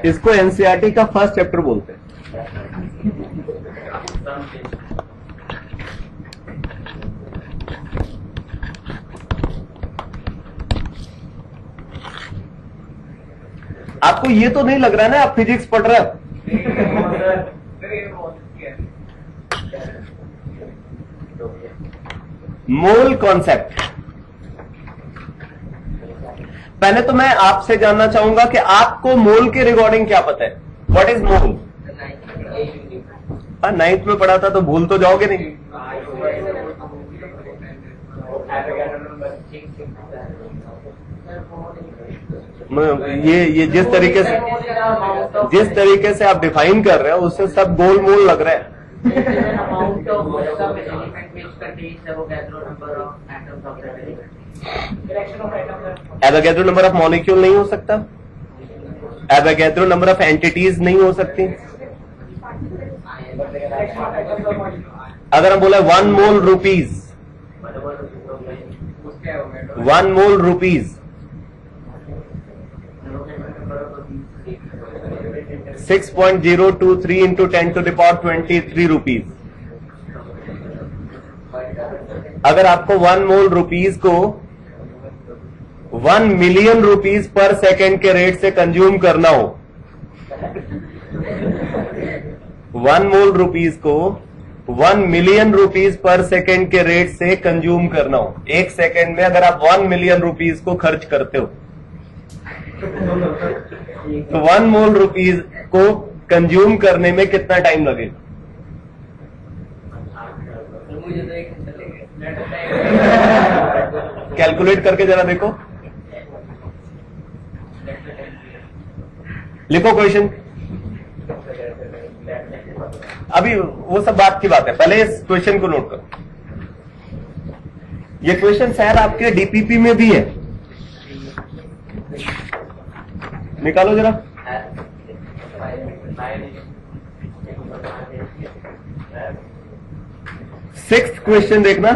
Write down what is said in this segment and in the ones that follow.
इसको एनसीईआरटी का first chapter बोलते हैं। आपको ये तो नहीं लग रहा है ना आप फिजिक्स पढ़ रहे हो? Mole concept. पहले तो मैं आपसे जानना चाहूंगा कि आपको मोल के रिगार्डिंग क्या पता है? What is mole? नाइन्थ में पढ़ा था तो भूल तो जाओगे नहीं। ये जिस तरीके से आप डिफाइन कर रहे हो उससे सब गोल मोल लग रहा है। एवोगैड्रो नंबर ऑफ मॉलिक्यूल नहीं हो सकता, एवोगैड्रो नंबर ऑफ एंटिटीज नहीं हो सकती। अगर हम बोले 1 mole rupees, 1 mole rupees 6.023 into 10 to the power 23 rupees. अगर आपको 1 मोल रुपीज को 1 मिलियन रुपीज पर सेकेंड के रेट से कंज्यूम करना हो, 1 मोल रुपीज को 1 मिलियन रुपीज पर सेकेंड के रेट से कंज्यूम करना हो, एक सेकेंड में अगर आप 1 मिलियन रुपीज को खर्च करते हो तो 1 मोल रुपीज को कंज्यूम करने में कितना टाइम लगेगा? कैलकुलेट करके जरा देखो, लिखो क्वेश्चन। अभी वो सब बात की बात है, पहले इस क्वेश्चन को नोट करो। ये क्वेश्चन शायद आपके डीपीपी में भी है, निकालो जरा। सिक्स्थ क्वेश्चन देखना,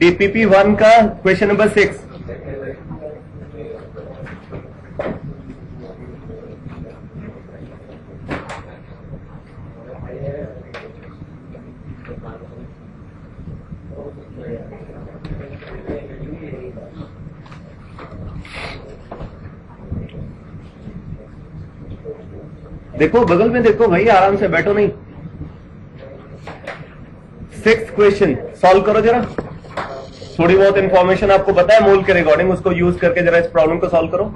डीपीपी 1 का क्वेश्चन नंबर 6। देखो बगल में देखो भाई, आराम से बैठो नहीं। 6th क्वेश्चन सॉल्व करो जरा। थोड़ी बहुत इंफॉर्मेशन आपको पता है मोल के रिगार्डिंग, उसको यूज करके जरा इस प्रॉब्लम को सॉल्व करो।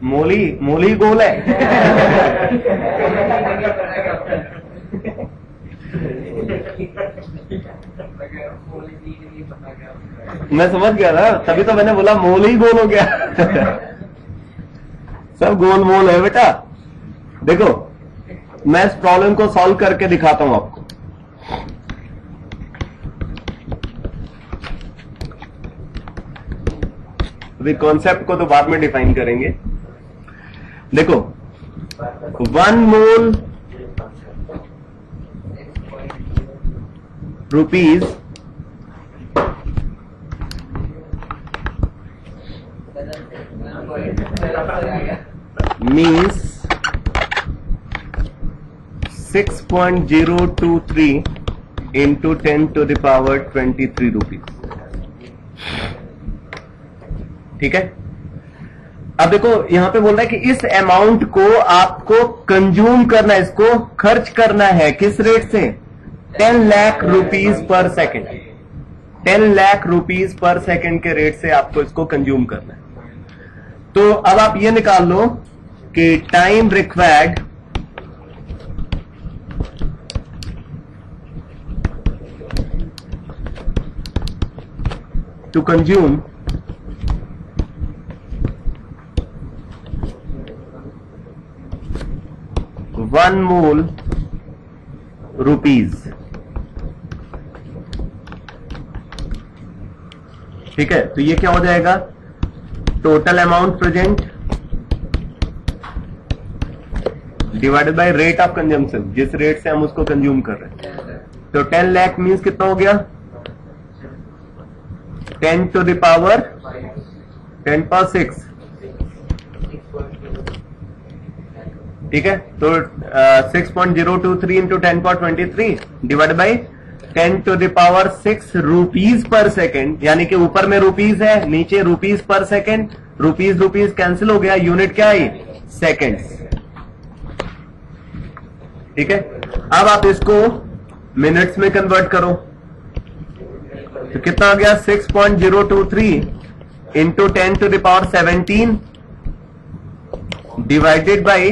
मोली गोल है। मैं समझ गया ना, तभी तो मैंने बोला मोल ही गोल हो गया। सब गोल मोल है बेटा। देखो मैं इस प्रॉब्लम को सॉल्व करके दिखाता हूं आपको। अभी कॉन्सेप्ट को तो बाद में डिफाइन करेंगे। देखो 1 mole rupees means 6.023 into 10 to the power 23 rupees. ठीक है। अब देखो यहां पे बोल रहा है कि इस अमाउंट को आपको कंज्यूम करना है, इसको खर्च करना है किस रेट से? 10 lakh rupees per second. 10 lakh rupees per second के रेट से आपको इसको कंज्यूम करना है। तो अब आप ये निकाल लो कि time required to consume 1 mole rupees. ठीक है, तो ये क्या हो जाएगा, total amount present divided by rate of consumption, जिस रेट से हम उसको कंज्यूम कर रहे हैं। तो 10 लाख मीन्स कितना हो गया, 10 to the power 10/6। ठीक है, तो 6.023 into 10/23 divide by 10 to the power 6 rupees per second, यानी कि ऊपर में रुपीज है, नीचे rupees per second, rupees rupees cancel हो गया, यूनिट क्या आई, सेकेंड्स। ठीक है, अब आप इसको मिनट्स में कन्वर्ट करो, तो कितना आ गया, 6.023 into 10 to the power 17 divided by,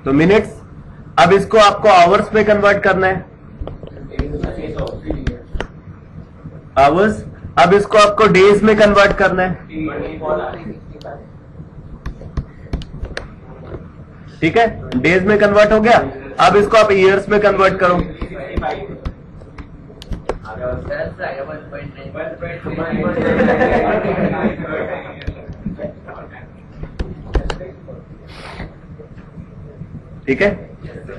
तो मिनट्स। अब इसको आपको आवर्स में कन्वर्ट करना है, आवर्स। अब इसको आपको डेज में कन्वर्ट करना है। ठीक है, डेज में कन्वर्ट हो गया। अब इसको आप ईयर्स में कन्वर्ट करो, ठीक है,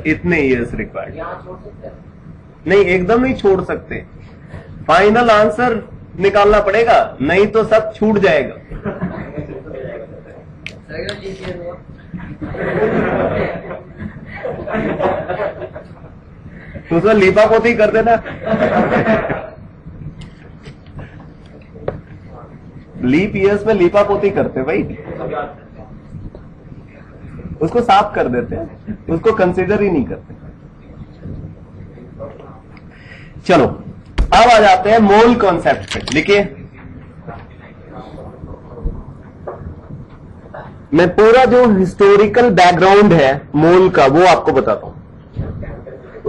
इतने ईयर्स रिक्वायर्ड। नहीं, एकदम नहीं छोड़ सकते, फाइनल आंसर निकालना पड़ेगा, नहीं तो सब छूट जाएगा। तो उसमें लीपा पोती कर देना। लीप ईयर्स में लीपा पोती करते भाई, उसको साफ कर देते हैं, उसको कंसीडर ही नहीं करते। चलो अब आ जाते हैं मोल कॉन्सेप्ट पे। लिखिए, मैं पूरा जो हिस्टोरिकल बैकग्राउंड है मोल का वो आपको बताता हूं,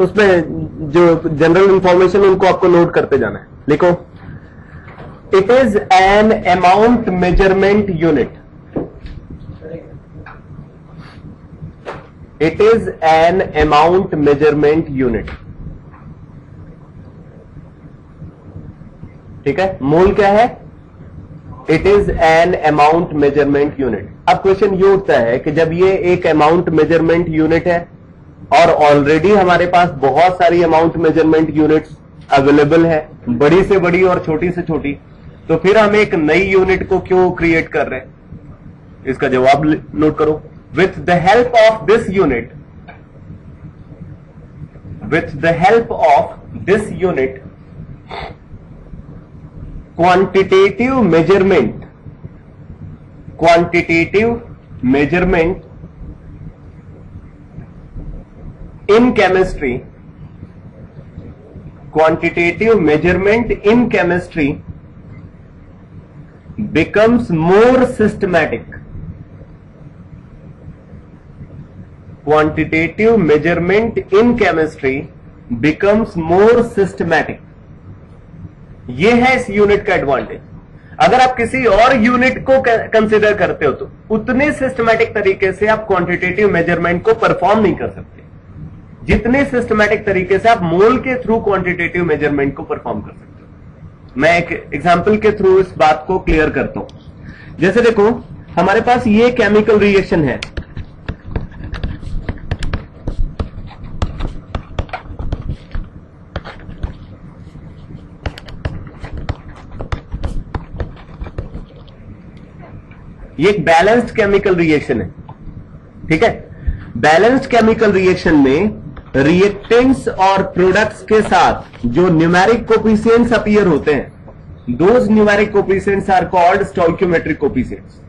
उसमें जो जनरल इंफॉर्मेशन उनको आपको नोट करते जाना है। लिखो, it is an amount measurement unit. It is an amount measurement unit. ठीक है, मोल क्या है, it is an amount measurement unit. अब क्वेश्चन ये उठता है कि जब ये एक अमाउंट मेजरमेंट यूनिट है और ऑलरेडी हमारे पास बहुत सारी अमाउंट मेजरमेंट यूनिट्स अवेलेबल है, बड़ी से बड़ी और छोटी से छोटी, तो फिर हम एक नई यूनिट को क्यों क्रिएट कर रहे हैं? इसका जवाब नोट करो। With the help of this unit, with the help of this unit, quantitative measurement in chemistry, quantitative measurement in chemistry becomes more systematic. Quantitative measurement in chemistry becomes more systematic. ये है इस unit का advantage. अगर आप किसी और unit को consider करते हो तो उतने सिस्टमैटिक तरीके से आप क्वांटिटेटिव मेजरमेंट को परफॉर्म नहीं कर सकते जितने सिस्टमैटिक तरीके से आप मोल के थ्रू क्वांटिटेटिव मेजरमेंट को परफॉर्म कर सकते हो। मैं एक एग्जांपल के थ्रू इस बात को क्लियर करता हूं। जैसे देखो, हमारे पास ये केमिकल रिएक्शन है, ये एक बैलेंस्ड केमिकल रिएक्शन है। ठीक है, बैलेंस्ड केमिकल रिएक्शन में रिएक्टेंट्स और प्रोडक्ट्स के साथ जो न्यूमेरिक कोफिशिएंट्स अपीयर होते हैं, those numeric coefficients are called stoichiometric coefficients.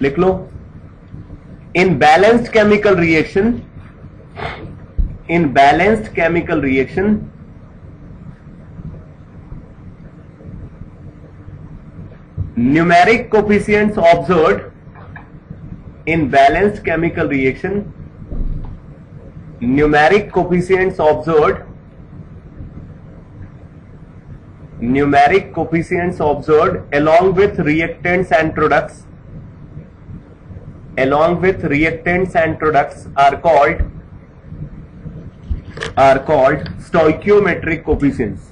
लिख लो, in balanced chemical reaction, in balanced chemical reaction numeric coefficients observed in balanced chemical reaction, numeric coefficients observed along with reactants and products along with reactants and products are called stoichiometric coefficients.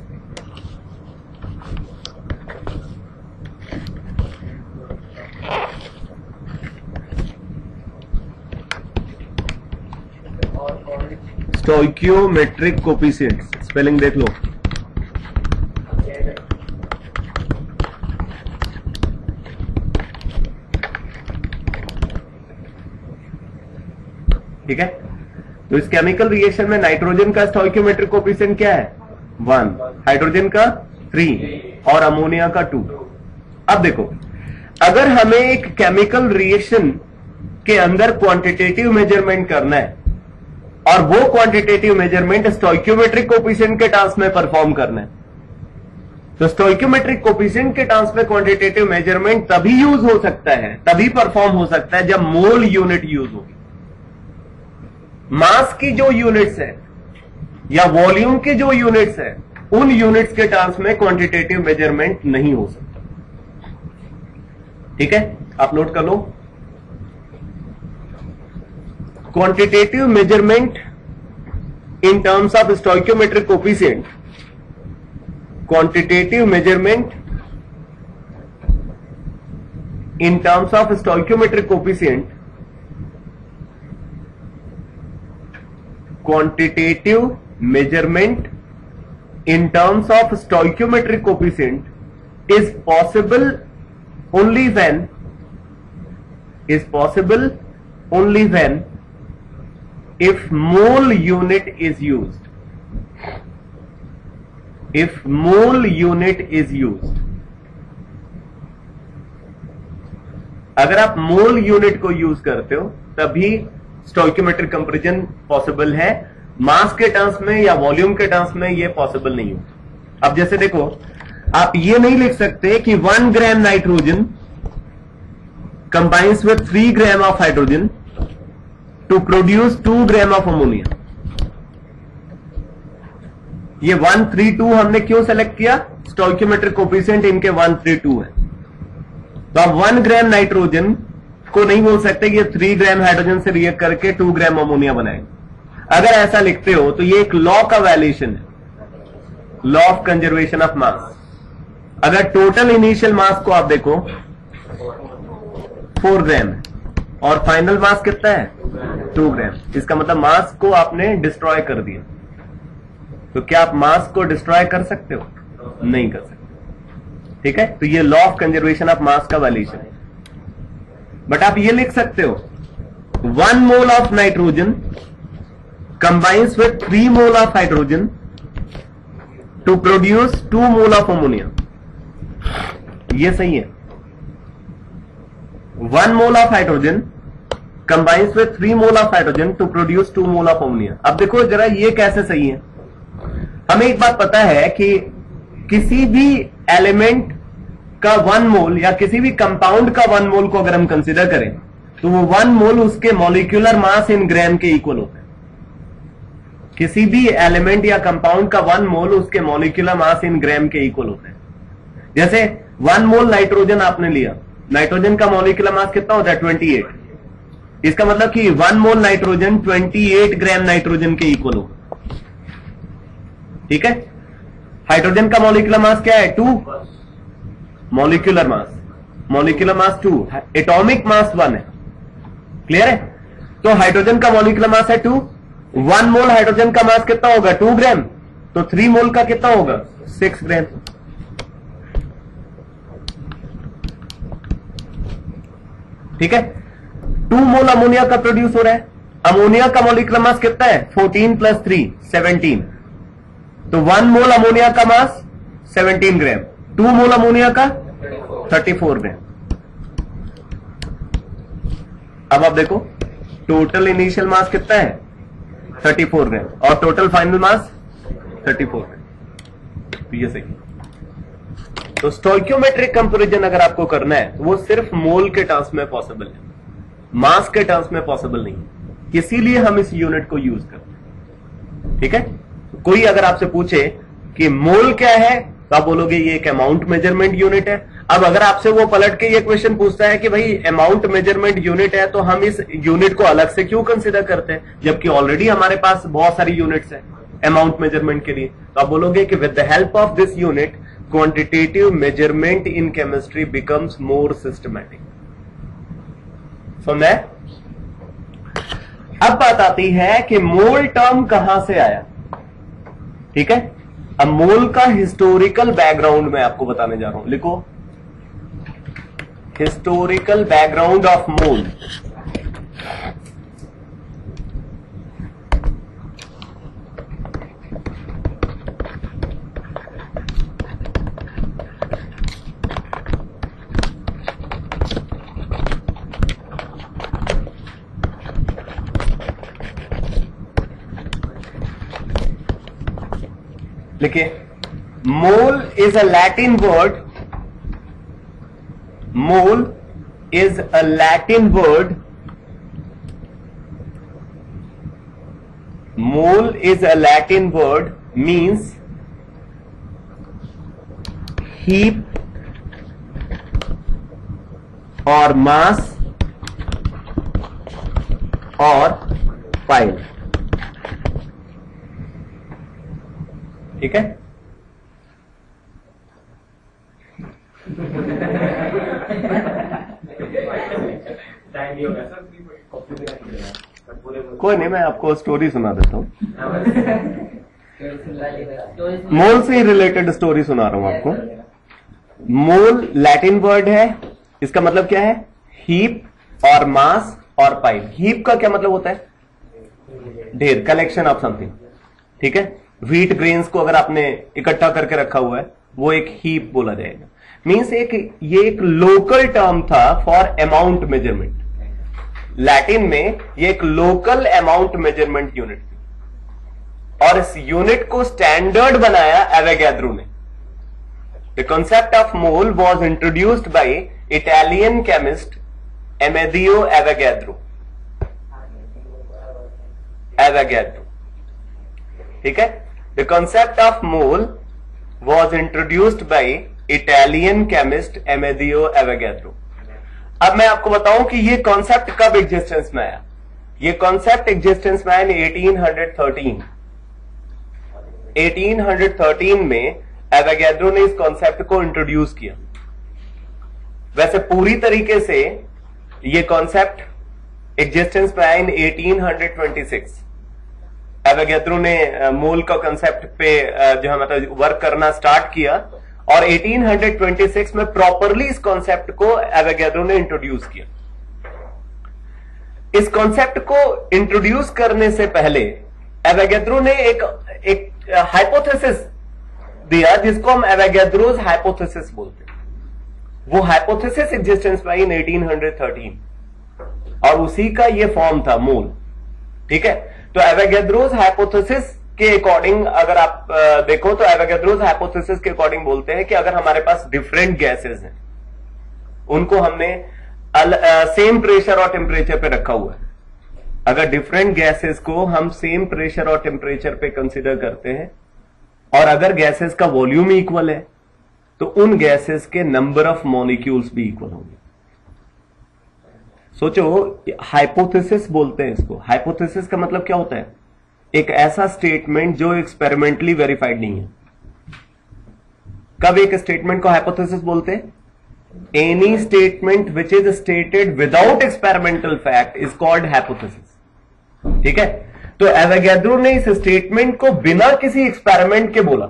Stoichiometric coefficients spelling देख लो। ठीक है, तो इस chemical reaction में nitrogen का stoichiometric coefficient क्या है 1, hydrogen का 3 और अमोनिया का 2। अब देखो, अगर हमें एक केमिकल रिएक्शन के अंदर क्वांटिटेटिव मेजरमेंट करना है और वो क्वांटिटेटिव मेजरमेंट स्टोइकियोमेट्रिक कोफिशिएंट के टर्म्स में परफॉर्म करना है, तो स्टोइकियोमेट्रिक कोफिशिएंट के टर्म्स में क्वांटिटेटिव मेजरमेंट तभी यूज हो सकता है, तभी परफॉर्म हो सकता है जब मोल यूनिट यूज होगी। मास की जो यूनिट्स है या वॉल्यूम की जो यूनिट्स है, उन यूनिट्स के टर्म्स में क्वांटिटेटिव मेजरमेंट नहीं हो सकता। ठीक है, आप नोट कर लो। Quantitative measurement in terms of stoichiometric coefficient, quantitative measurement in terms of stoichiometric coefficient, quantitative measurement in terms of stoichiometric coefficient is possible only when if mole unit is used. If mole unit is used, अगर आप मोल unit को use करते हो तभी stoichiometric comparison possible है। मास के terms में या वॉल्यूम के टर्म्स में ये पॉसिबल नहीं होता। अब जैसे देखो, आप ये नहीं लिख सकते कि 1 gram nitrogen combines with 3 gram of hydrogen to produce 2 gram of ammonia. ये 1, 3, 2 हमने क्यों सेलेक्ट किया? स्टोइकियोमेट्रिक कोफिशिएंट इनके 1, 3, 2 है। तो आप 1 ग्राम नाइट्रोजन को नहीं बोल सकते कि ये 3 ग्राम हाइड्रोजन से रिएक्ट करके 2 ग्राम अमोनिया बनाएंगे। अगर ऐसा लिखते हो तो ये एक लॉ का वायलेशन है, law of conservation of mass. अगर टोटल इनिशियल मास को आप देखो 4 ग्राम है और फाइनल मास कितना है 2 ग्राम, इसका मतलब मास को आपने डिस्ट्रॉय कर दिया। तो क्या आप मास को डिस्ट्रॉय कर सकते हो? नहीं कर सकते। ठीक है, तो ये law of conservation of mass का वायलेशन है। बट आप ये लिख सकते हो 1 mole of nitrogen combines with 3 mole of hydrogen to produce 2 mole of ammonia. ये सही है। 1 mole of hydrogen combines with 3 mole of hydrogen to produce 2 mole of ammonia. अब देखो जरा ये कैसे सही है। हमें एक बात पता है कि किसी भी एलिमेंट का 1 मोल या किसी भी कंपाउंड का 1 मोल को अगर हम कंसीडर करें तो वो 1 मोल उसके मॉलिक्यूलर मास इन ग्राम के इक्वल होता है। किसी भी एलिमेंट या कंपाउंड का 1 मोल उसके मॉलिक्यूलर मास इन ग्राम के इक्वल होता है। जैसे 1 मोल नाइट्रोजन आपने लिया, नाइट्रोजन का मॉलिक्यूलर मास कितना होता है 28। इसका मतलब कि 1 मोल नाइट्रोजन 28 ग्राम नाइट्रोजन के इक्वल होगा। ठीक है, हाइड्रोजन का मॉलिक्यूलर मास क्या है 2, मॉलिक्यूलर मास 2, एटॉमिक मास 1 है। क्लियर है? तो हाइड्रोजन का मॉलिक्यूलर मास है 2, 1 मोल हाइड्रोजन का मास कितना होगा 2 ग्राम, तो 3 मोल का कितना होगा 6 ग्राम। ठीक है, 2 मोल अमोनिया का प्रोड्यूस हो रहा है। अमोनिया का मॉलिक्यूलर मास कितना है 14 + 3 17, तो 1 मोल अमोनिया का मास 17 ग्राम, 2 मोल अमोनिया का 34 ग्राम। अब आप देखो टोटल इनिशियल मास कितना है 34 ग्राम और टोटल फाइनल मास 34 ग्राम। तो ये सही। तो स्टोइकियोमेट्रिक कंपैरिजन अगर आपको करना है तो वो सिर्फ मोल के टर्म्स में पॉसिबल है, मास के टर्म्स में पॉसिबल नहीं है। इसीलिए हम इस यूनिट को यूज करते हैं। ठीक है, कोई अगर आपसे पूछे कि मोल क्या है तो आप बोलोगे ये एक अमाउंट मेजरमेंट यूनिट है। अब अगर आपसे वो पलट के ये क्वेश्चन पूछता है कि भाई अमाउंट मेजरमेंट यूनिट है, तो हम इस यूनिट को अलग से क्यों कंसीडर करते हैं, जबकि ऑलरेडी हमारे पास बहुत सारी यूनिट्स हैं अमाउंट मेजरमेंट के लिए। तो आप बोलोगे कि with the help of this unit quantitative measurement in chemistry becomes more systematic. समझे? अब बात आती है कि मोल टर्म कहां से आया। ठीक है, अब मोल का हिस्टोरिकल बैकग्राउंड मैं आपको बताने जा रहा हूं। लिखो, हिस्टोरिकल बैकग्राउंड ऑफ मोल। लिखिए, mole is a Latin word, mole is a Latin word, mole is a Latin word means heap और मास और पाइल। ठीक है, कोई नहीं, मैं आपको स्टोरी सुना देता हूं। मोल से ही रिलेटेड स्टोरी सुना रहा हूं आपको। मोल लैटिन वर्ड है, इसका मतलब क्या है? हीप और मास और पाइल। हीप का क्या मतलब होता है? ढेर, कलेक्शन ऑफ समथिंग। ठीक है, व्हीट ग्रेन्स को अगर आपने इकट्ठा करके रखा हुआ है, वो एक हीप बोला जाएगा। मींस ये एक लोकल टर्म था फॉर अमाउंट मेजरमेंट। लैटिन में ये एक लोकल अमाउंट मेजरमेंट यूनिट थी और इस यूनिट को स्टैंडर्ड बनाया एवोगैड्रो ने। The concept of mole was introduced by Italian chemist Amedeo Avogadro. ठीक है, the concept of mole was introduced by Italian chemist Amedeo Avogadro. अब मैं आपको बताऊं कि ये कॉन्सेप्ट कब एग्जिस्टेंस में आया। ये कॉन्सेप्ट एग्जिस्टेंस में आया 1813। 1813 में एवोगैड्रो ने इस कॉन्सेप्ट को इंट्रोड्यूस किया। वैसे पूरी तरीके से ये कॉन्सेप्ट एग्जिस्टेंस में आया इन 1826। एवोगैड्रो ने मोल का कॉन्सेप्ट पे जो है मतलब वर्क करना स्टार्ट किया और 1826 में प्रॉपरली इस कॉन्सेप्ट को एवोगैड्रो ने इंट्रोड्यूस किया। इस कॉन्सेप्ट को इंट्रोड्यूस करने से पहले एवोगैड्रो ने एक हाइपोथेसिस दिया जिसको हम एवोगैड्रोज हाइपोथेसिस बोलते हैं। वो हाइपोथेसिस एग्जिस्टेंस में आई इन 1813 और उसी का ये फॉर्म था मोल। ठीक है, तो एवोगैड्रोज हाइपोथेसिस के अकॉर्डिंग अगर आप देखो तो एवोगैड्रोज हाइपोथेसिस के अकॉर्डिंग बोलते हैं कि अगर हमारे पास डिफरेंट गैसेस हैं, उनको हमने सेम प्रेशर और टेम्परेचर पे रखा हुआ है, अगर डिफरेंट गैसेस को हम सेम प्रेशर और टेम्परेचर पे कंसीडर करते हैं और अगर गैसेस का वॉल्यूम इक्वल है तो उन गैसेस के नंबर ऑफ मॉलिक्यूल्स भी इक्वल होंगे। सोचो, हाइपोथेसिस बोलते हैं इसको। हाइपोथेसिस का मतलब क्या होता है? एक ऐसा स्टेटमेंट जो एक्सपेरिमेंटली वेरीफाइड नहीं है। कब एक स्टेटमेंट को हाइपोथेसिस बोलते हैं? Any statement which is stated without experimental fact is called hypothesis. ठीक है, तो एवोगैड्रो ने इस स्टेटमेंट को बिना किसी एक्सपेरिमेंट के बोला।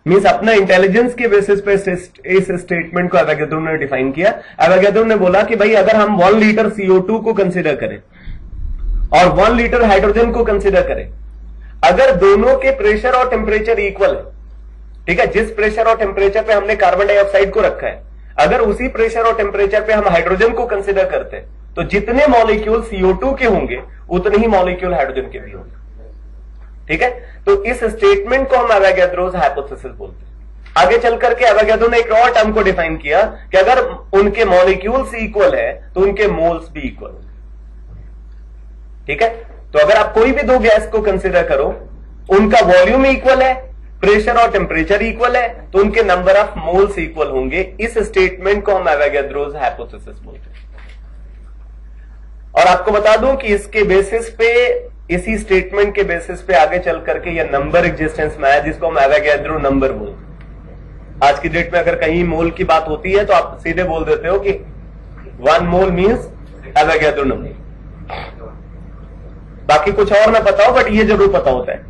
मींस अपना इंटेलिजेंस के बेसिस पे इस स्टेटमेंट को एवोगैड्रो ने डिफाइन किया। एवोगैड्रो ने बोला कि भाई अगर हम 1 लीटर CO2 को कंसीडर करें और 1 लीटर हाइड्रोजन को कंसीडर करें, अगर दोनों के प्रेशर और टेम्परेचर इक्वल है, ठीक है, जिस प्रेशर और टेम्परेचर पे हमने कार्बन डाइऑक्साइड को रखा है, अगर उसी प्रेशर और टेम्परेचर पे हम हाइड्रोजन को कंसीडर करते हैं तो जितने मॉलिक्यूल CO2 के होंगे उतने ही मॉलिक्यूल हाइड्रोजन के भी होंगे। ठीक है, तो इस स्टेटमेंट को हम एवोगैड्रोज हाइपोथेसिस बोलते हैं। आगे चल करके एवोगैड्रो ने एक और टर्म को डिफाइन किया कि अगर उनके मॉलिक्यूल्स इक्वल है तो उनके मोल्स भी इक्वल होंगे। ठीक है, तो अगर आप कोई भी दो गैस को कंसीडर करो, उनका वॉल्यूम इक्वल है प्रेशर और टेम्परेचर इक्वल है तो उनके नंबर ऑफ मोल्स इक्वल होंगे। इस स्टेटमेंट को हम एवोगैड्रोस हाइपोथेसिस बोलते हैं। और आपको बता दूं कि इसके बेसिस पे, इसी स्टेटमेंट के बेसिस पे आगे चल करके यह नंबर एग्जिस्टेंस में आया जिसको हम एवोगैड्रो नंबर बोलते हैं। आज की डेट में अगर कहीं मोल की बात होती है तो आप सीधे बोल देते हो कि 1 मोल मीन्स एवोगैड्रो नंबर। बाकी कुछ और ना पता हो, बट ये जरूर पता होता है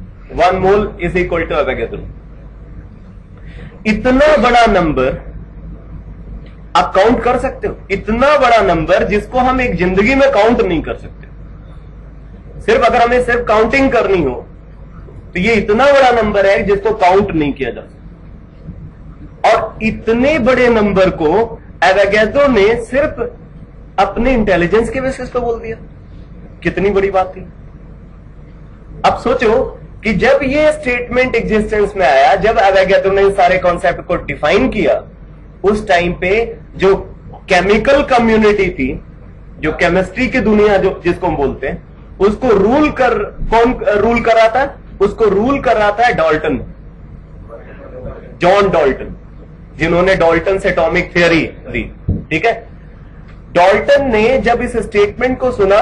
1 mole is equal to Avogadro. इतना बड़ा नंबर आप काउंट कर सकते हो, इतना बड़ा नंबर जिसको हम एक जिंदगी में काउंट नहीं कर सकते। सिर्फ अगर हमें सिर्फ काउंटिंग करनी हो तो ये इतना बड़ा नंबर है जिसको काउंट नहीं किया जा सकता। और इतने बड़े नंबर को एवोगैड्रो ने सिर्फ अपने इंटेलिजेंस के बेसिस पे बोल दिया। कितनी बड़ी बात थी। अब सोचो कि जब ये स्टेटमेंट एग्जिस्टेंस में आया, जब एवोगैड्रो ने सारे कॉन्सेप्ट को डिफाइन किया, उस टाइम पे जो केमिकल कम्युनिटी थी, जो केमिस्ट्री की दुनिया जो जिसको हम बोलते हैं, उसको कौन रूल कर रहा था? उसको रूल कर रहा था डाल्टन, जॉन डाल्टन, जिन्होंने डाल्टन से एटॉमिक थ्योरी दी। ठीक है, डाल्टन ने जब इस स्टेटमेंट को सुना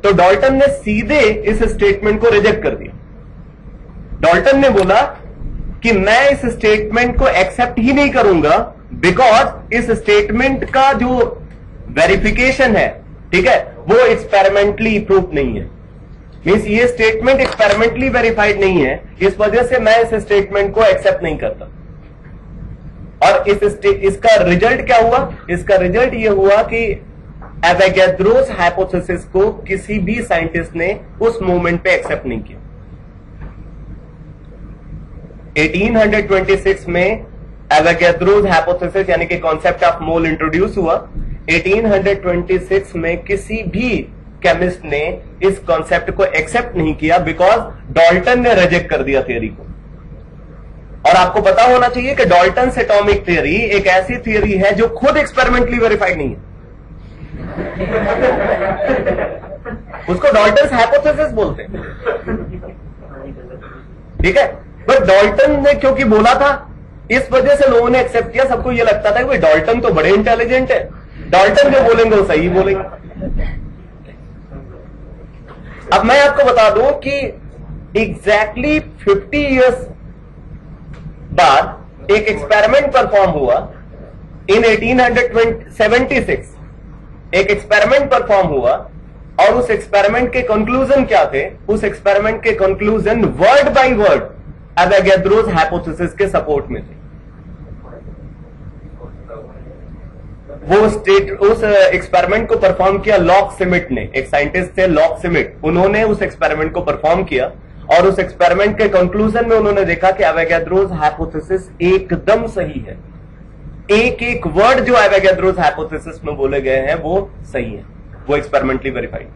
तो डाल्टन ने सीधे इस स्टेटमेंट को रिजेक्ट कर दिया। डाल्टन ने बोला कि मैं इस स्टेटमेंट को एक्सेप्ट ही नहीं करूंगा, बिकॉज इस स्टेटमेंट का जो वेरिफिकेशन है, ठीक है, वो एक्सपेरिमेंटली प्रूफ नहीं है। मींस ये स्टेटमेंट एक्सपेरिमेंटली वेरीफाइड नहीं है, इस वजह से मैं इस स्टेटमेंट को एक्सेप्ट नहीं करता। और इसका रिजल्ट क्या हुआ? इसका रिजल्ट ये हुआ कि एवोगैड्रोस हाइपोथेसिस को किसी भी साइंटिस्ट ने उस मोमेंट पे एक्सेप्ट नहीं किया। 1826 में एवोगैड्रोस हाइपोथेसिस यानी कि कॉन्सेप्ट ऑफ मोल इंट्रोड्यूस हुआ। 1826 में किसी भी केमिस्ट ने इस कॉन्सेप्ट को एक्सेप्ट नहीं किया, बिकॉज डाल्टन ने रिजेक्ट कर दिया थियरी को। और आपको पता होना चाहिए कि डाल्टन एटॉमिक थियरी एक ऐसी थियरी है जो खुद एक्सपेरिमेंटली वेरीफाइड नहीं है। उसको डाल्टन हाइपोथेसिस बोलते हैं। ठीक है, बट डाल्टन ने क्योंकि बोला था, इस वजह से लोगों ने एक्सेप्ट किया। सबको यह लगता था कि भाई डाल्टन तो बड़े इंटेलिजेंट है, डाल्टन जो बोलेंगे वो सही बोलेंगे। अब मैं आपको बता दूं कि एग्जैक्टली 50 इयर्स बाद एक एक्सपेरिमेंट परफॉर्म हुआ इन 1876। एक एक्सपेरिमेंट परफॉर्म हुआ और उस एक्सपेरिमेंट के कंक्लूजन क्या थे? उस एक्सपेरिमेंट के conclusion word by word Avogadro's hypothesis के सपोर्ट में थे। उस एक्सपेरिमेंट को परफॉर्म किया लॉक सिमिट ने, एक साइंटिस्ट थे लॉक सिमिट। उन्होंने उस एक्सपेरिमेंट को परफॉर्म किया और उस एक्सपेरिमेंट के कंक्लूजन में उन्होंने देखा कि एवोगैड्रोस हाइपोथेसिस एकदम सही है। एक एक वर्ड जो एवोगैड्रोस हाइपोथेसिस में बोले गए हैं वो सही है, वो एक्सपेरिमेंटली वेरीफाइड।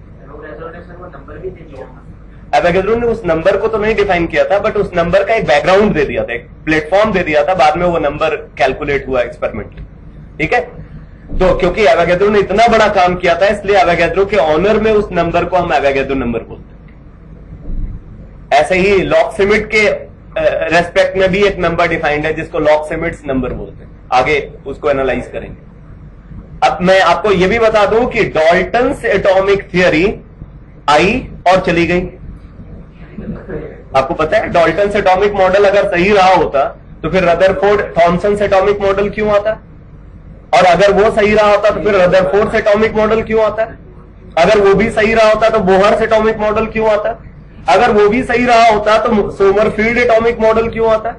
एवोगैड्रो ने उस नंबर को तो नहीं डिफाइन किया था, बट उस नंबर का एक बैकग्राउंड दे दिया था, एक प्लेटफॉर्म दे दिया था। बाद में वो नंबर कैलकुलेट हुआ एक्सपेरिमेंटली। ठीक है, तो क्योंकि एवोगैड्रो ने इतना बड़ा काम किया था, इसलिए एवोगैड्रो के ऑनर में उस नंबर को हम एवोगैड्रो नंबर बोलते हैं। ऐसे ही लॉक सिमिट के रेस्पेक्ट में भी एक नंबर डिफाइंड है जिसको लॉक सिमिट्स नंबर बोलते हैं। आगे उसको एनालाइज करेंगे। अब मैं आपको यह भी बता दूं कि डाल्टन्स एटॉमिक थियरी आई और चली गई। आपको पता है डाल्टन्स एटॉमिक मॉडल अगर सही रहा होता तो फिर रदरफोर्ड थॉमसन एटॉमिक मॉडल क्यों आता? और अगर वो सही रहा होता तो फिर रदरफोर्ड एटॉमिक मॉडल क्यों आता? अगर वो भी सही रहा होता तो बोहर एटॉमिक मॉडल क्यों आता? अगर वो भी सही रहा होता तो सोमरफील्ड एटॉमिक मॉडल क्यों आता?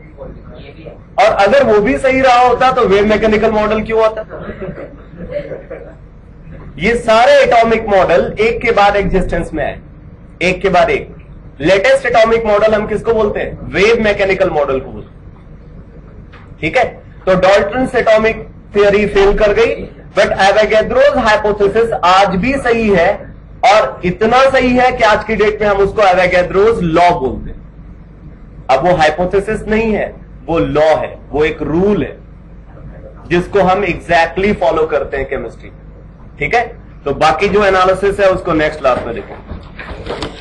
और अगर वो भी सही रहा होता तो वेव मैकेनिकल मॉडल क्यों आता? ये सारे एटॉमिक मॉडल एक के बाद एग्जिस्टेंस में आए, एक के बाद एक। लेटेस्ट एटॉमिक मॉडल हम किसको बोलते हैं? वेव मैकेनिकल मॉडल को बोलते हैं। ठीक है, तो डाल्टन्स एटॉमिक थियरी फेल कर गई, बट एवोगैड्रोस हाइपोथेसिस आज भी सही है, और इतना सही है कि आज की डेट में हम उसको एवोगैड्रोस लॉ बोलते हैं। अब वो हाइपोथेसिस नहीं है, वो लॉ है, वो एक रूल है जिसको हम एग्जैक्टली फॉलो करते हैं केमिस्ट्री। ठीक है, तो बाकी जो एनालिसिस है उसको नेक्स्ट क्लास में देखेंगे।